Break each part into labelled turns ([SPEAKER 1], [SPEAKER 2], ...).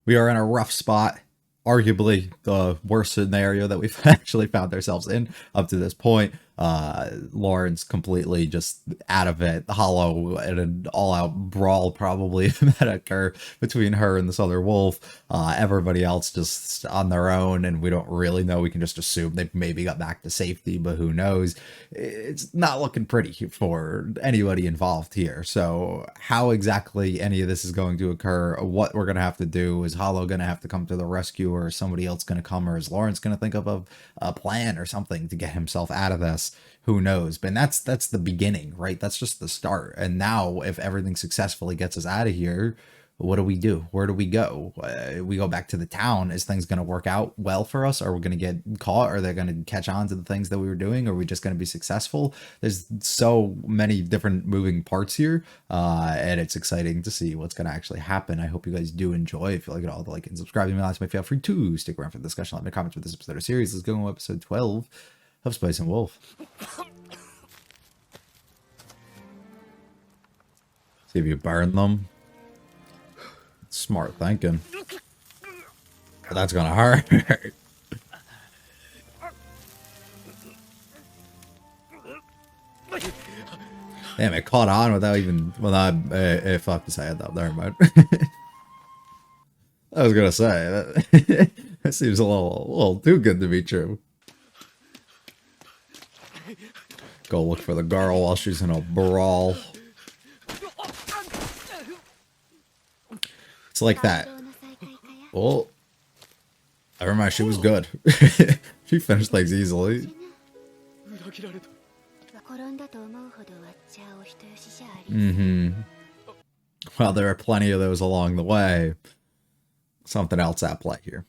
[SPEAKER 1] We are in a rough spot. Arguably the worst scenario that we've actually found ourselves in up to this point. Lauren's completely just out of it. Hollow and an all-out brawl probably that occur between her and this other wolf. Everybody else just on their own, and we don't really know. We can just assume they maybe got back to safety, but who knows? It's not looking pretty for anybody involved here. So how exactly any of this is going to occur, what we're going to have to do, is Hollow going to have to come to the rescue, or is somebody else going to come, or is Lawrence going to think of a plan or something to get himself out of this? Who knows? But that's the beginning, right? That's just the start. And now if everything successfully gets us out of here, what do we do? Where do we go? We go back to the town. Is things going to work out well for us? Are we going to get caught? Are they going to catch on to the things that we were doing? Are we just going to be successful? There's so many different moving parts here, and it's exciting to see what's going to actually happen. I hope you guys do enjoy. If you like it all, like and subscribe to me. Last, feel free to stick around for the discussion. Let me comment for this episode of series. Let's go on episode 12 of Spice and Wolf. See if you burn them. Smart thinking. But that's gonna hurt. Damn, it caught on without even... Well, it fucked his head up. Never mind. I was gonna say, that seems a little too good to be true. Go look for the girl while she's in a brawl. It's like that. Well, never mind, she was good. She finished things easily. Well, there are plenty of those along the way. Something else at play here.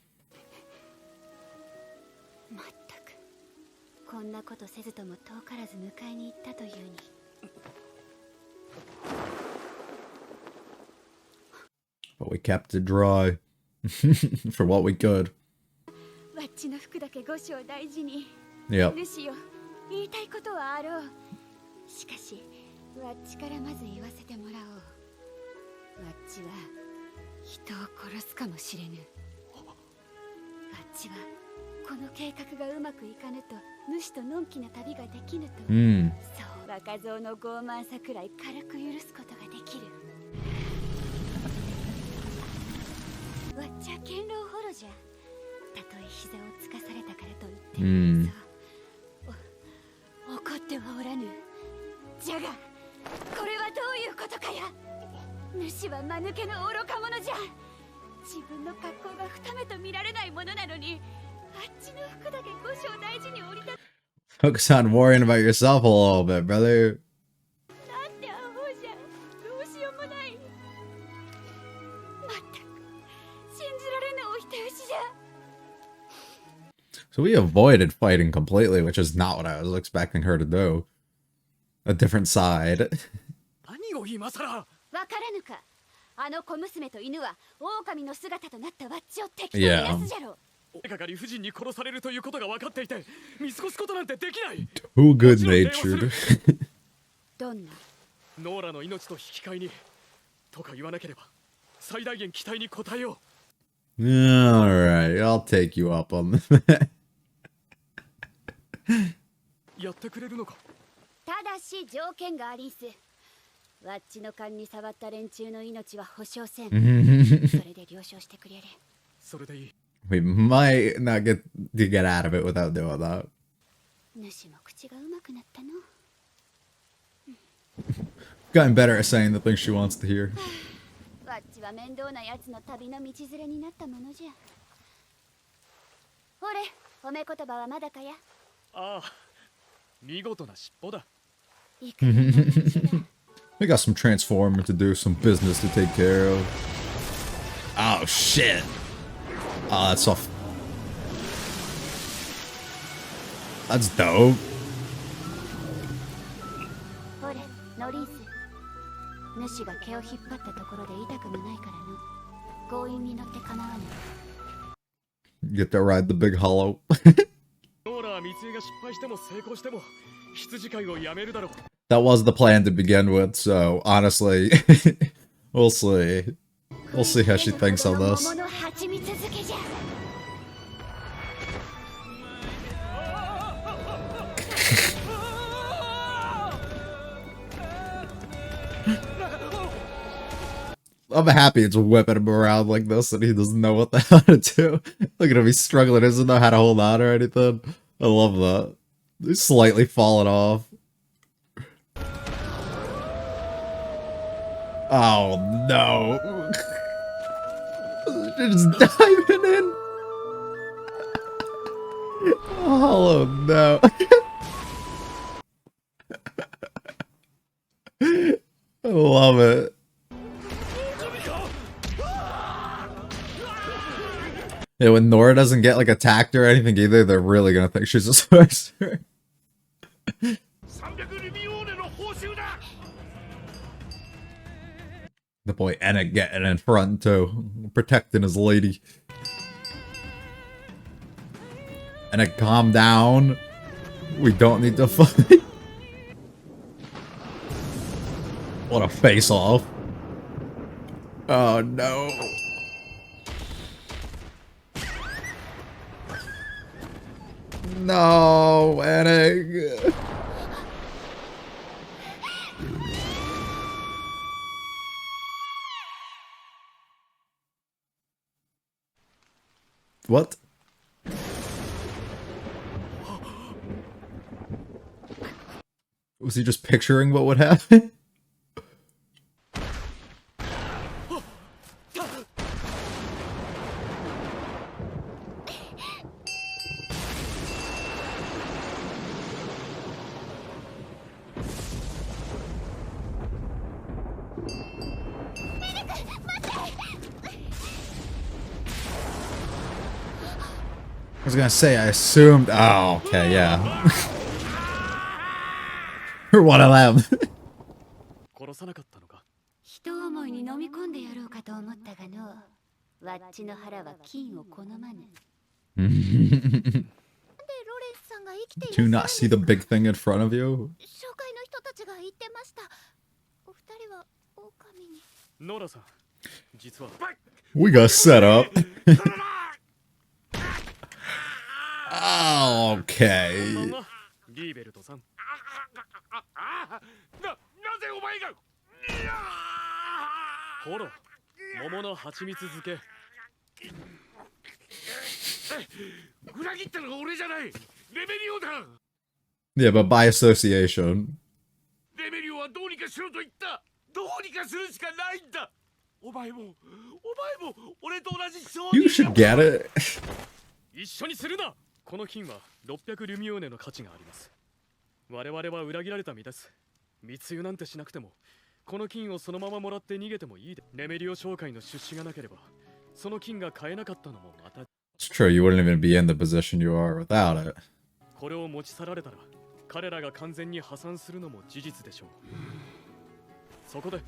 [SPEAKER 1] But we kept it dry. For what we could. Yep. Focus on worrying about yourself a little bit, brother. So we avoided fighting completely, which is not what I was expecting her to do. A different side. Yeah. Too good-natured. Alright, I'll take you up on that. We might not get to get out of it without doing that. Gotten better at saying the things she wants to hear. We got some transforming to do, some business to take care of. Oh shit. Oh, that's off. That's dope. You get to ride the big hollow. That was the plan to begin with, so honestly, we'll see. We'll see how she thinks on this. I'm happy it's whipping him around like this and he doesn't know what the hell to do. Look at him, he's struggling, doesn't know how to hold on or anything. I love that. He's slightly falling off. Oh no. They're just diving in. Oh no. I love it. Yeah, when Nora doesn't get like attacked or anything either, they're really gonna think she's a sorcerer. The boy Enoch getting in front too, protecting his lady. Enoch, calm down. We don't need to fight. What a face off. Oh no. No, Enoch. What? Was he just picturing what would happen? I was gonna say, I assumed. Oh, okay, yeah. Or one of them. Do you not see the big thing in front of you? We got set up. Okay. Yeah, but by association. You should get it.
[SPEAKER 2] この金は600リュミオーネの価値があります。我々は裏切られた身です。密輸なんてしなくても、この金をそのままもらって逃げてもいいで。レメリオ商会の出資がなければ、その金が買えなかったのもまた。
[SPEAKER 1] It's true, you wouldn't even be in the position you are without it.
[SPEAKER 2] これを持ち去られたら、彼らが完全に破産するのも事実でしょう。そこで。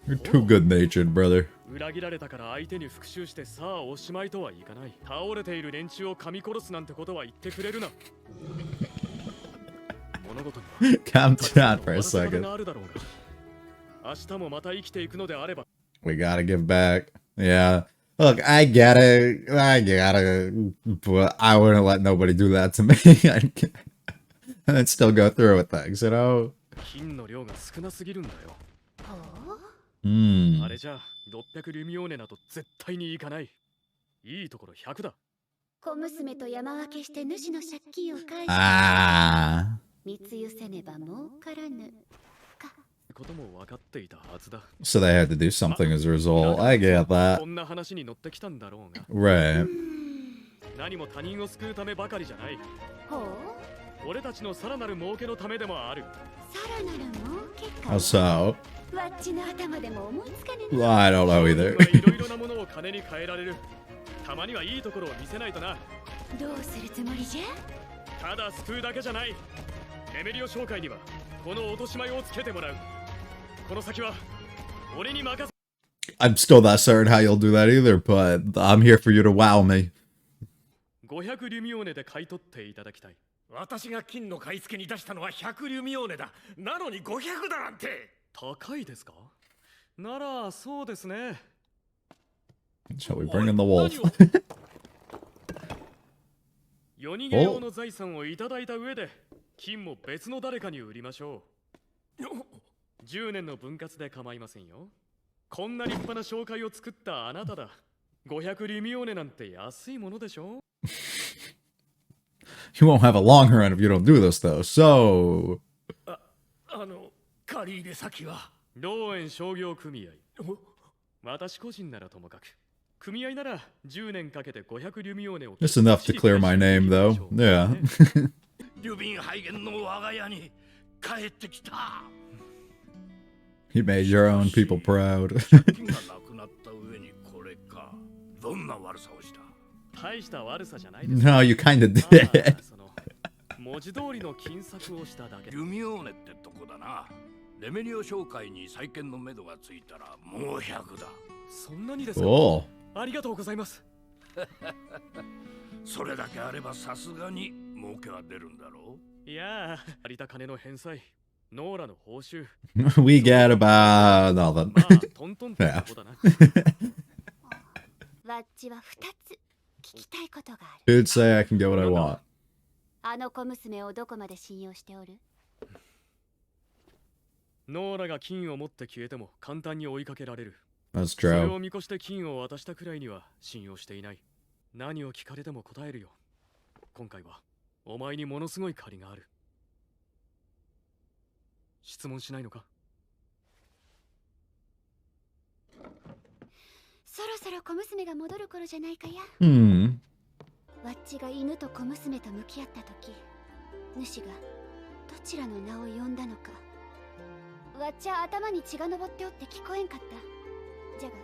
[SPEAKER 1] You're too good-natured, brother.
[SPEAKER 2] 裏切られたから相手に復讐してさあおしまいとはいかない。倒れている連中を噛み殺すなんてことは言ってくれるな。物事には
[SPEAKER 1] Calm down for a second.
[SPEAKER 2] 明日もまた生きていくのであれば。
[SPEAKER 1] We gotta give back. Yeah. Look, I get it. But I wouldn't let nobody do that to me. And then still go through with things, you know?
[SPEAKER 2] 金の量が少なすぎるんだよ。
[SPEAKER 1] Hmm.
[SPEAKER 2] あれじゃ600リュミオーネなど絶対にいかない。いいところ100だ。
[SPEAKER 3] 小娘と山分けして主の借金を返して。
[SPEAKER 1] Ah.
[SPEAKER 3] 密輸せねば儲からぬ。
[SPEAKER 2] ことも分かっていたはずだ。
[SPEAKER 1] So they had to do something as a result. I get that.
[SPEAKER 2] こんな話に乗ってきたんだろうが。
[SPEAKER 1] Right.
[SPEAKER 2] 何も他人を救うためばかりじゃない。
[SPEAKER 3] ほう。
[SPEAKER 2] 俺たちのさらなる儲けのためでもある。
[SPEAKER 3] さらなる儲けか。
[SPEAKER 1] How so?
[SPEAKER 3] わっちの頭でも思いつかねえ。
[SPEAKER 1] Well, I don't know either.
[SPEAKER 2] いろいろなものを金に変えられる。たまにはいいところを見せないとな。
[SPEAKER 3] どうするつもりじゃ？
[SPEAKER 2] ただ救うだけじゃない。レメリオ商会にはこの落とし前をつけてもらう。この先は俺に任せ。
[SPEAKER 1] I'm still not certain how you'll do that either, but I'm here for you to wow me.
[SPEAKER 2] 500リュミオーネで買い取っていただきたい。
[SPEAKER 4] 私が金の買い付けに出したのは100リュミオーネだ。なのに500だなんて。
[SPEAKER 2] 高いですか？ならそうですね。
[SPEAKER 1] Shall we bring in the wolf?
[SPEAKER 2] 夜逃げ用の財産をいただいた上で金も別の誰かに売りましょう。10年の分割で構いませんよ。こんな立派な紹介を作ったあなただ。500リミオーネなんて安いものでしょ。
[SPEAKER 1] You won't have a long run if you don't do this, though. So,
[SPEAKER 4] 借入先は
[SPEAKER 2] 同園商業組合。私個人ならともかく、組合なら10年かけて500リミオーネを
[SPEAKER 1] just enough to clear my name, though. Yeah.
[SPEAKER 4] リュビンハイゲンの我が家に帰ってきた。
[SPEAKER 1] You made your own people proud.
[SPEAKER 4] 借金がなくなった上にこれか。どんな悪さをした？
[SPEAKER 2] 大した悪さじゃないです。
[SPEAKER 1] No, you kind of
[SPEAKER 2] まあ
[SPEAKER 1] did.
[SPEAKER 2] その文字通りの金策をしただけ。
[SPEAKER 4] リュミオーネってとこだな。レメリオ商会に再建のめどがついたらもう100だ。
[SPEAKER 2] そんなにですか。
[SPEAKER 1] Oh.
[SPEAKER 2] ありがとうございます。
[SPEAKER 4] それだけあればさすがに儲けは出るんだろう。
[SPEAKER 2] いやあ、借りた金の返済、ノーラの報酬。
[SPEAKER 1] We get about nothing.
[SPEAKER 2] まあトントンってとこだな。
[SPEAKER 3] わっちは2つ聞きたいことがある。
[SPEAKER 1] Dude say I can get what I want.
[SPEAKER 3] あの小娘をどこまで信用しておる？
[SPEAKER 2] ノーラが金を持って消えても簡単に追いかけられる。
[SPEAKER 1] That's
[SPEAKER 2] それ
[SPEAKER 1] true.
[SPEAKER 2] を見越して金を渡したくらいには信用していない。何を聞かれても答えるよ。今回はお前にものすごい借りがある。質問しないのか。
[SPEAKER 3] そろそろ小娘が戻る頃じゃないかや。
[SPEAKER 1] Hmm.
[SPEAKER 3] わっちが犬と小娘と向き合った時、主がどちらの名を呼んだのか。わっちは頭に血が上っておって聞こえんかった。じゃが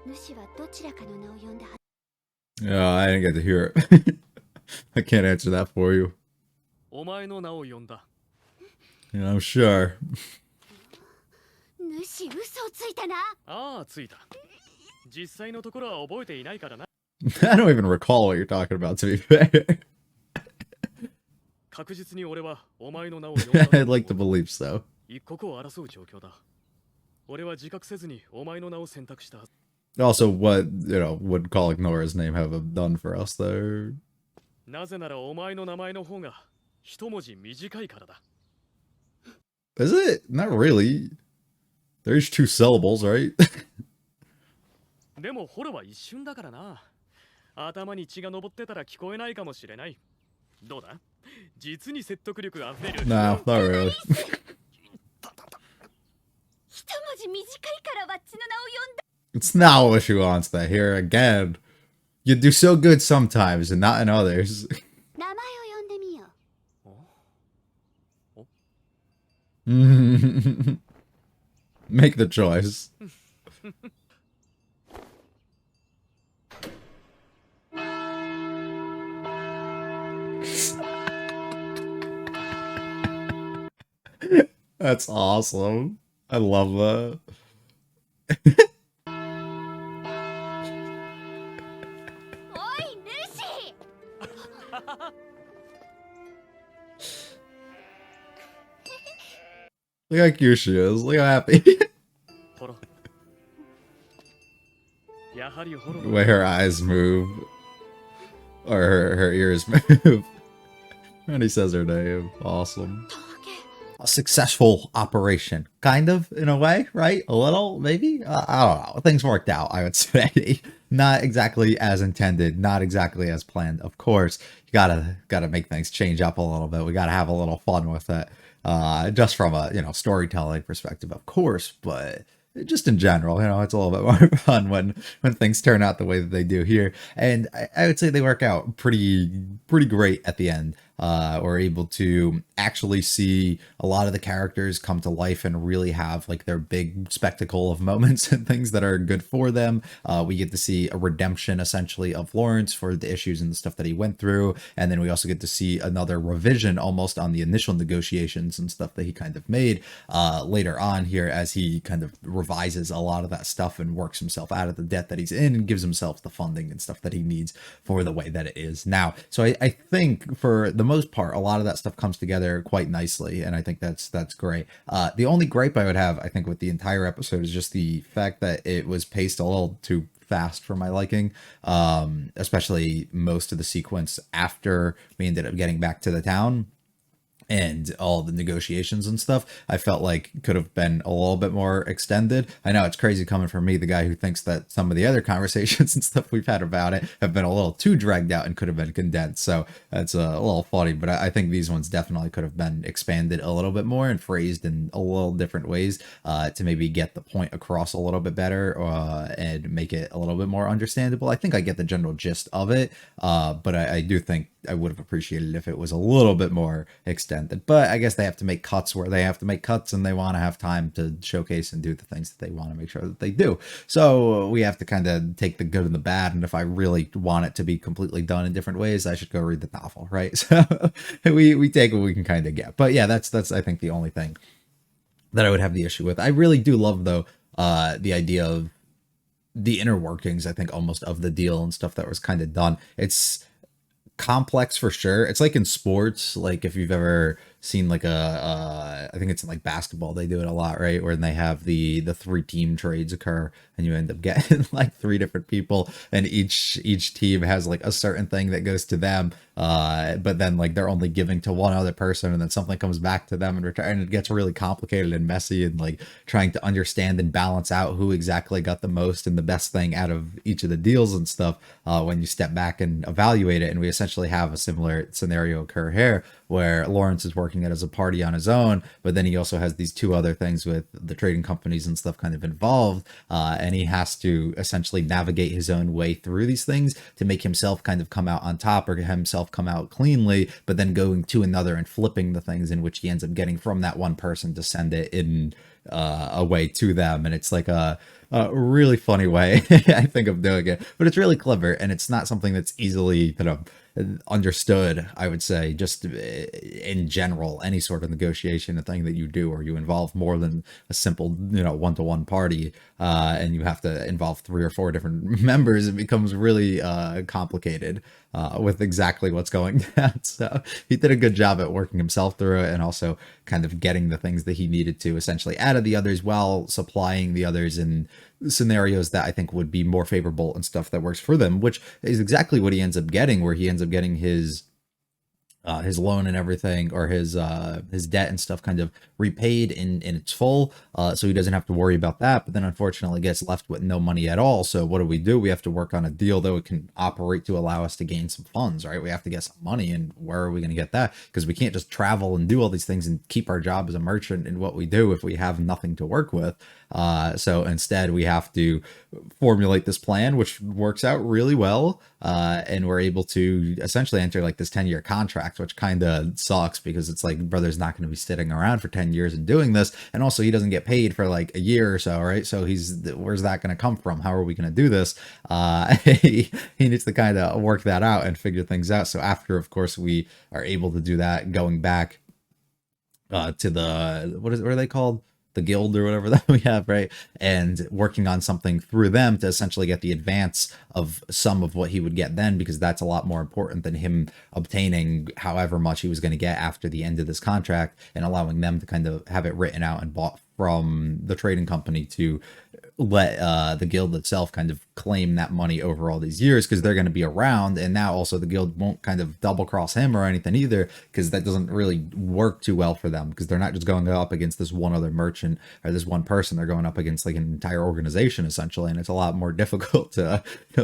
[SPEAKER 3] 主はどちらかの名を呼んだはず。
[SPEAKER 1] Yeah, I didn't get to hear it. I can't answer that for you.
[SPEAKER 2] お前の名を呼んだ。
[SPEAKER 1] Yeah, I'm sure.
[SPEAKER 3] 主嘘をついたな。
[SPEAKER 2] ああ、ついた。実際のところは覚えていないからな。
[SPEAKER 1] I don't even recall what you're talking about, to be fair.
[SPEAKER 2] 確実に俺はお前の名を呼んだ。
[SPEAKER 1] I'd like to believe so.
[SPEAKER 2] 一刻を争う状況だ。俺は自覚せずにお前の名を選択したはず。
[SPEAKER 1] Also, what, would calling Nora's name have done for us there?
[SPEAKER 2] なぜならお前の名前の方が一文字短いからだ。
[SPEAKER 1] Is it? Not really. There's 2 syllables, right?
[SPEAKER 2] でもホロは一瞬だからな。頭に血が上ってたら聞こえないかもしれない。どうだ、実に説得力あふれる。
[SPEAKER 1] No, not really.
[SPEAKER 3] 一文字短いからわっちの名を呼んだ。
[SPEAKER 1] It's not what she wants to hear again. You do so good sometimes and not in others.
[SPEAKER 3] 名前を呼んでみよう。
[SPEAKER 1] Make the choice. That's awesome. I love that. Look how cute she is. Look how happy.
[SPEAKER 2] ホロ。やはりホロ
[SPEAKER 1] The way her eyes move. Or her ears move. And he says her name. Awesome. A successful operation. Kind of, in a way, right? A little, maybe? I don't know. Things worked out, I would say. Not exactly as intended. Not exactly as planned. Of course, you gotta make things change up a little bit. We gotta have a little fun with it. Just from a, storytelling perspective, of course, but just in general, it's a little bit more fun when things turn out the way that they do here. And I would say they work out pretty great at the end. We're able to actually see a lot of the characters come to life and really have like their big spectacle of moments and things that are good for them. We get to see a redemption essentially of Lawrence for the issues and the stuff that he went through. And then we also get to see another revision almost on the initial negotiations and stuff that he kind of made later on here as he kind of revises a lot of that stuff and works himself out of the debt that he's in and gives himself the funding and stuff that he needs for the way that it is now. So I think for the most part, a lot of that stuff comes together quite nicely, and I think that's great. The only gripe I would have, I think, with the entire episode is just the fact that it was paced a little too fast for my liking, especially most of the sequence after we ended up getting back to the town and all the negotiations and stuff. I felt like could have been a little bit more extended. I know it's crazy coming from me, the guy who thinks that some of the other conversations and stuff we've had about it have been a little too dragged out and could have been condensed. So that's a little funny, but I think these ones definitely could have been expanded a little bit more and phrased in a little different ways to maybe get the point across a little bit better and make it a little bit more understandable. I think I get the general gist of it, but I do think I would have appreciated if it was a little bit more extended. But I guess they have to make cuts where they have to make cuts, and they want to have time to showcase and do the things that they want to make sure that they do. So we have to kind of take the good and the bad. And if I really want it to be completely done in different ways, I should go read the novel, right? So we take what we can kind of get. But yeah, that's I think the only thing that I would have the issue with. I really do love, though, the idea of the inner workings, I think, almost of the deal and stuff that was kind of done. It's complex for sure. It's like in sports, like if you've ever seen like I think it's in like basketball, they do it a lot, right? Where they have the 3-team trades occur, and you end up getting like 3 different people, and each team has like a certain thing that goes to them, but then like they're only giving to one other person, and then something comes back to them in return, and it gets really complicated and messy, and like trying to understand and balance out who exactly got the most and the best thing out of each of the deals and stuff when you step back and evaluate it. And we essentially have a similar scenario occur here, where Lawrence is working it as a party on his own, but then he also has these 2 other things with the trading companies and stuff kind of involved, and he has to essentially navigate his own way through these things to make himself kind of come out on top, or himself come out cleanly, but then going to another and flipping the things in which he ends up getting from that one person to send it in a way to them. And it's like a really funny way, I think, of doing it, but it's really clever, and it's not something that's easily kind of understood, I would say, just in general. Any sort of negotiation, a thing that you do, or you involve more than a simple, one-to-one party, and you have to involve 3 or 4 different members, it becomes really complicated with exactly what's going down. So he did a good job at working himself through it, and also kind of getting the things that he needed to essentially out of the others, while supplying the others in scenarios that I think would be more favorable and stuff that works for them, which is exactly what he ends up getting, where he ends up getting his loan and everything, or his debt and stuff, kind of repaid in its full, so he doesn't have to worry about that. But then unfortunately gets left with no money at all. So what do? We have to work on a deal that can operate to allow us to gain some funds, right? We have to get some money, and where are we going to get that? Because we can't just travel and do all these things and keep our job as a merchant in what we do if we have nothing to work with. So instead we have to formulate this plan, which works out really well, and we're able to essentially enter like this 10-year contract, which kind of sucks, because it's like, brother's not going to be sitting around for 10 years and doing this, and also he doesn't get paid for like a year or so, right? So where's that going to come from? How are we going to do this? He needs to kind of work that out and figure things out. So after, of course, we are able to do that, going back to the, what are they called? The guild or whatever that we have, right? And working on something through them to essentially get the advance of some of what he would get then, because that's a lot more important than him obtaining however much he was going to get after the end of this contract, and allowing them to kind of have it written out and bought from the trading company to let the guild itself kind of claim that money over all these years, because they're going to be around. And now also the guild won't kind of double cross him or anything either, because that doesn't really work too well for them, because they're not just going up against this one other merchant or this one person, they're going up against like an entire organization essentially, and it's a lot more difficult to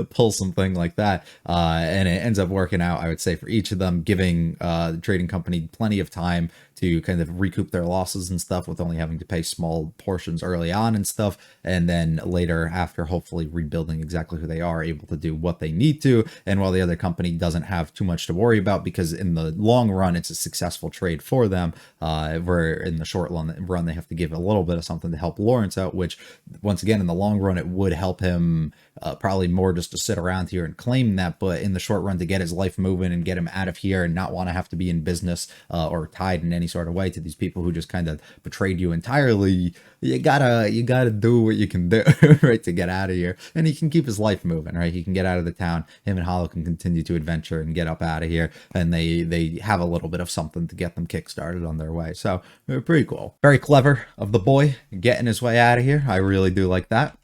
[SPEAKER 1] pull something like that, and it ends up working out, I would say, for each of them, giving the trading company plenty of time to kind of recoup their losses and stuff, with only having to pay small portions early on and stuff, and then later, after hopefully rebuilding exactly who they are, able to do what they need to. And while the other company doesn't have too much to worry about, because in the long run it's a successful trade for them, where in the short run they have to give a little bit of something to help Lawrence out, which once again in the long run it would help him probably more just to sit around here and claim that, but in the short run to get his life moving and get him out of here and not want to have to be in business or tied in any sort of way to these people who just kind of betrayed you entirely. You gotta do what you can do, right, to get out of here. And he can keep his life moving, right? He can get out of the town. Him and Hollow can continue to adventure and get up out of here, and they have a little bit of something to get them kickstarted on their way. So pretty cool. Very clever of the boy getting his way out of here. I really do like that.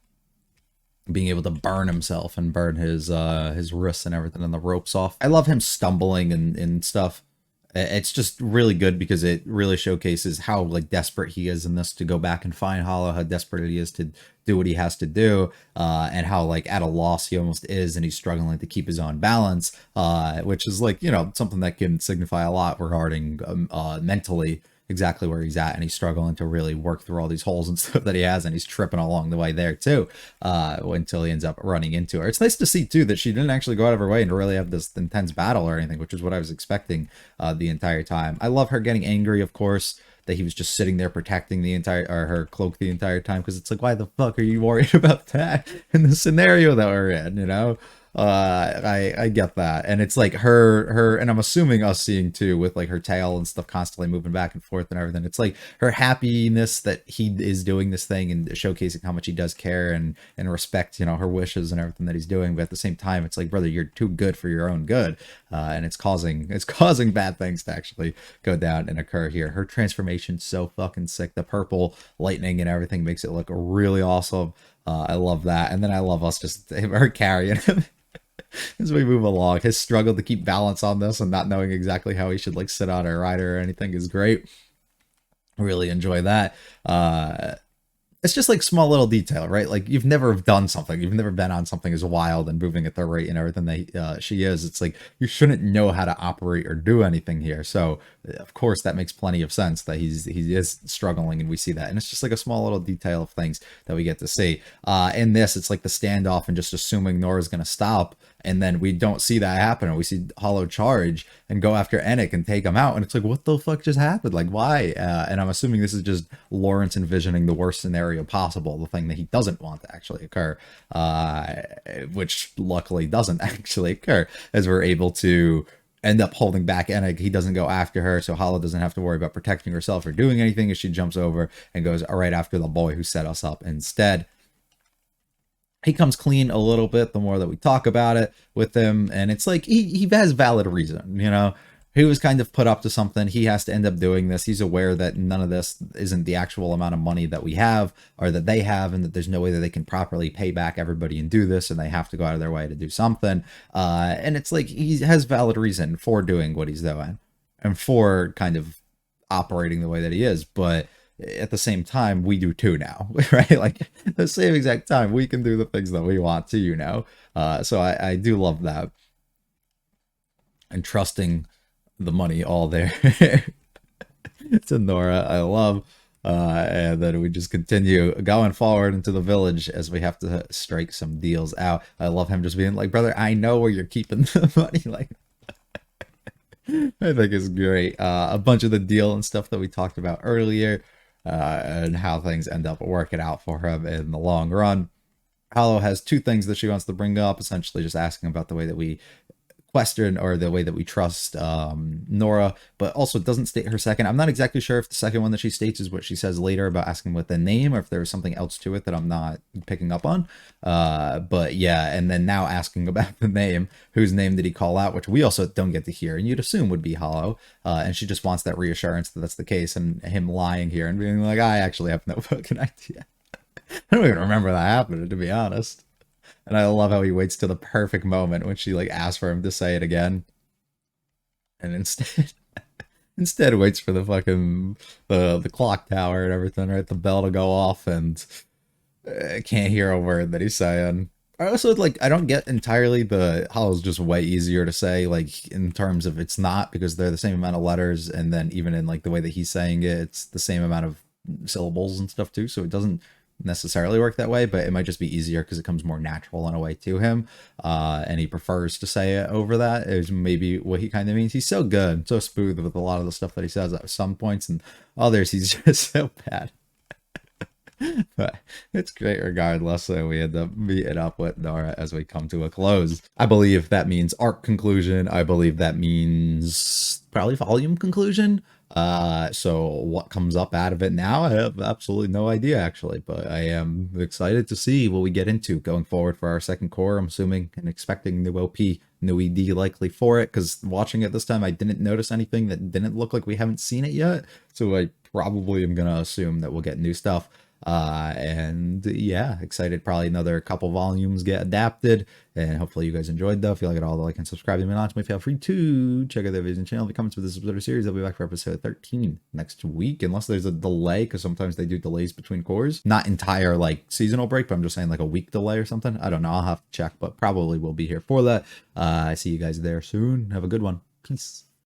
[SPEAKER 1] Being able to burn himself and burn his wrists and everything and the ropes off. I love him stumbling and stuff. It's just really good because it really showcases how like desperate he is in this to go back and find Hollow, how desperate he is to do what he has to do, and how like at a loss he almost is, and he's struggling to keep his own balance, which is like, you know, something that can signify a lot regarding mentally exactly where he's at, and he's struggling to really work through all these holes and stuff that he has, and he's tripping along the way there too, until he ends up running into her. It's nice to see too that she didn't actually go out of her way and really have this intense battle or anything, which is what I was expecting the entire time. I love her getting angry, of course, that he was just sitting there protecting the entire, or her cloak the entire time, because it's like, why the fuck are you worried about that in the scenario that we're in, you know? I get that, and it's like her, and I'm assuming us seeing too, with like her tail and stuff constantly moving back and forth and everything. It's like her happiness that he is doing this thing and showcasing how much he does care and respect, you know, her wishes and everything that he's doing. But at the same time, it's like, brother, you're too good for your own good, and it's causing bad things to actually go down and occur here. Her transformation's so fucking sick. The purple lightning and everything makes it look really awesome. I love that, and then I love us just her carrying him. As we move along, his struggle to keep balance on this and not knowing exactly how he should like sit on or ride her or anything is great. Really enjoy that. It's just like small little detail, right? Like you've never done something, you've never been on something as wild and moving at the rate and everything that she is. It's like you shouldn't know how to operate or do anything here. So of course that makes plenty of sense that he is struggling, and we see that. And it's just like a small little detail of things that we get to see. In this, it's like the standoff and just assuming Nora's gonna stop, and then we don't see that happen, and we see Hollow charge and go after Enoch and take him out, and it's like, what the fuck just happened? Like, why? And I'm assuming this is just Lawrence envisioning the worst scenario possible, the thing that he doesn't want to actually occur, which luckily doesn't actually occur, as we're able to end up holding back Enoch. He doesn't go after her, so Hollow doesn't have to worry about protecting herself or doing anything, as she jumps over and goes right after the boy who set us up instead. He comes clean a little bit the more that we talk about it with him, and it's like he has valid reason, you know. He was kind of put up to something. He has to end up doing this. He's aware that none of this isn't the actual amount of money that we have or that they have, and that there's no way that they can properly pay back everybody and do this, and they have to go out of their way to do something. And it's like he has valid reason for doing what he's doing and for kind of operating the way that he is, but at the same time, we do too now, right? Like the same exact time, we can do the things that we want to, you know? So I do love that. And trusting the money all there to Nora, I love. And then we just continue going forward into the village as we have to strike some deals out. I love him just being like, brother, I know where you're keeping the money. Like, I think it's great. A bunch of the deal and stuff that we talked about earlier, and how things end up working out for him in the long run. Hollow has two things that she wants to bring up, essentially just asking about the way that we question, or the way that we trust Nora, but also doesn't state her second. I'm not exactly sure if the second one that she states is what she says later about asking what the name, or if there was something else to it that I'm not picking up on. But yeah, and then now asking about the name, whose name did he call out, which we also don't get to hear, and you'd assume would be Hollow. And she just wants that reassurance that that's the case, and him lying here and being like, I actually have no fucking idea. I don't even remember that happening, to be honest. And I love how he waits to the perfect moment when she like asks for him to say it again, and instead waits for the fucking the clock tower and everything, right? The bell to go off, and can't hear a word that he's saying. I also like, I don't get entirely the Hollow's just way easier to say, like in terms of it's not, because they're the same amount of letters, and then even in like the way that he's saying it, it's the same amount of syllables and stuff too, so it doesn't necessarily work that way, but it might just be easier because it comes more natural in a way to him, and he prefers to say it over that, is maybe what he kind of means. He's so good, so smooth with a lot of the stuff that he says at some points, and others he's just so bad. But it's great regardless. So we end up meeting up with Nora as we come to a close. I believe that means arc conclusion. I believe that means probably volume conclusion. So what comes up out of it now, I have absolutely no idea actually, but I am excited to see what we get into going forward for our second core. I'm assuming and expecting new OP, new ED likely for it, because watching it this time I didn't notice anything that didn't look like we haven't seen it yet. So I probably am gonna assume that we'll get new stuff. And yeah, excited. Probably another couple volumes get adapted, and hopefully you guys enjoyed though. If you like it all, like and subscribe to me on feel free to check out the videos and channel. If you comments with this episode of series, I'll be back for episode 13 next week, unless there's a delay, because sometimes they do delays between cores. Not entire like seasonal break, but I'm just saying like a week delay or something. I don't know, I'll have to check, but probably will be here for that. I see you guys there soon. Have a good one. Peace.